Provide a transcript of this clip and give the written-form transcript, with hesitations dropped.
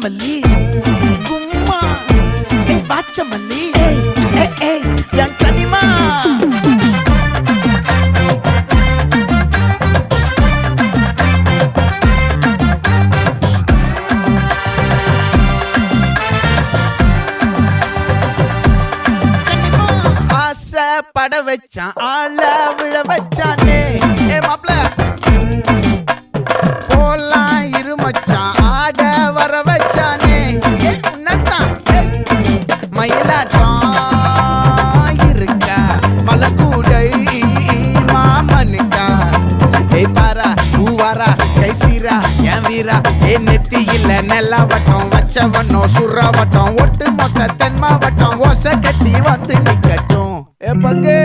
வாச்சமல்லி கும்மா வாச்சமல்லி என் கனிமா பட வச்சான் ஆள விழ வச்சானே மாப்ள போலாம் இருமச்சான் ஆட வர வச்சானே உன்னத்தான் மயிலாட்டம் இருக்கா மலக்கூடை மாமனுக்கா பாரா பூவாரா கைசீரா என் வீரா நெத்தி இல்ல நெல்லா வட்டம் வச்சவனோ சுறா வட்டம் ஒட்டு மொத்த தென் மாவட்டம் ஓசை கட்டி வந்து நிக்கட்டும் பங்கே